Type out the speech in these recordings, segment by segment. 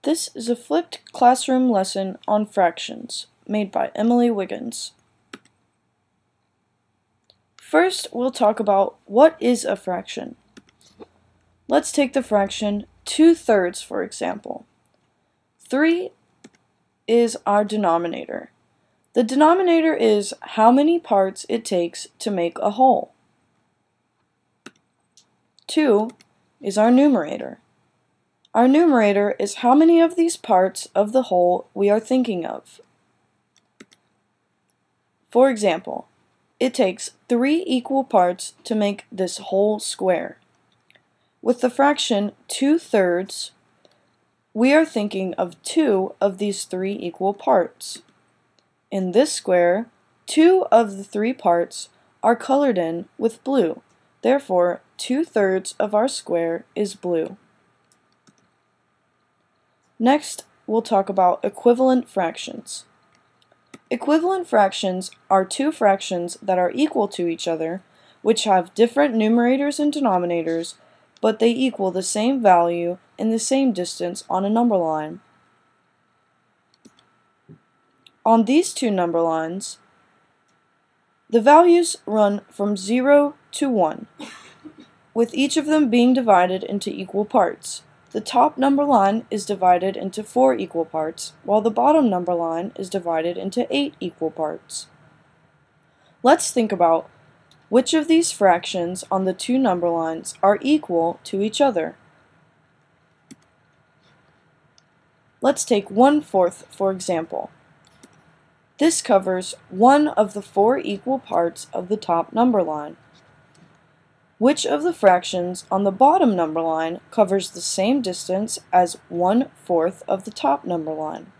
This is a flipped classroom lesson on fractions, made by Emily Wiggins. First, we'll talk about what is a fraction. Let's take the fraction 2/3, for example. 3 is our denominator. The denominator is how many parts it takes to make a whole. 2 is our numerator. Our numerator is how many of these parts of the whole we are thinking of. For example, it takes 3 equal parts to make this whole square. With the fraction 2/3, we are thinking of 2 of these 3 equal parts. In this square, 2 of the 3 parts are colored in with blue. Therefore, 2/3 of our square is blue. Next, we'll talk about equivalent fractions. Equivalent fractions are two fractions that are equal to each other, which have different numerators and denominators, but they equal the same value and the same distance on a number line. On these two number lines, the values run from 0 to 1, with each of them being divided into equal parts. The top number line is divided into 4 equal parts, while the bottom number line is divided into 8 equal parts. Let's think about which of these fractions on the two number lines are equal to each other. Let's take 1/4, for example. This covers one of the 4 equal parts of the top number line. Which of the fractions on the bottom number line covers the same distance as 1/4 of the top number line?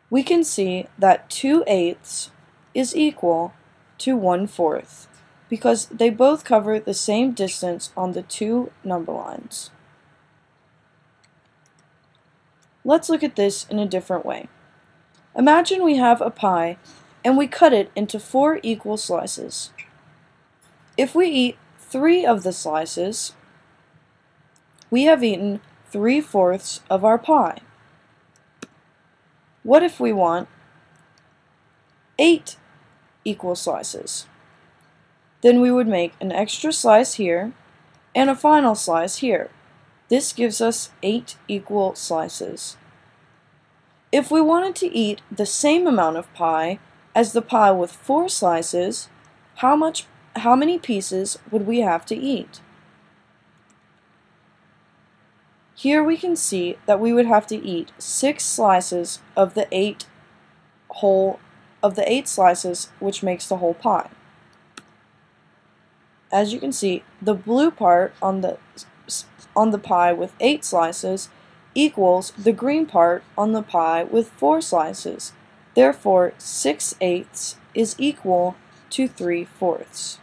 We can see that 2/8 is equal to 1/4 because they both cover the same distance on the two number lines. Let's look at this in a different way. Imagine we have a pie and we cut it into 4 equal slices. If we eat 3 of the slices, we have eaten 3/4 of our pie. What if we want 8 equal slices? Then we would make an extra slice here and a final slice here. This gives us 8 equal slices. If we wanted to eat the same amount of pie as the pie with 4 slices, how many pieces would we have to eat? Here we can see that we would have to eat 6 slices of the 8 slices, which makes the whole pie. As you can see, the blue part on the pie with 8 slices equals the green part on the pie with 4 slices. Therefore, 6/8 is equal to 3/4.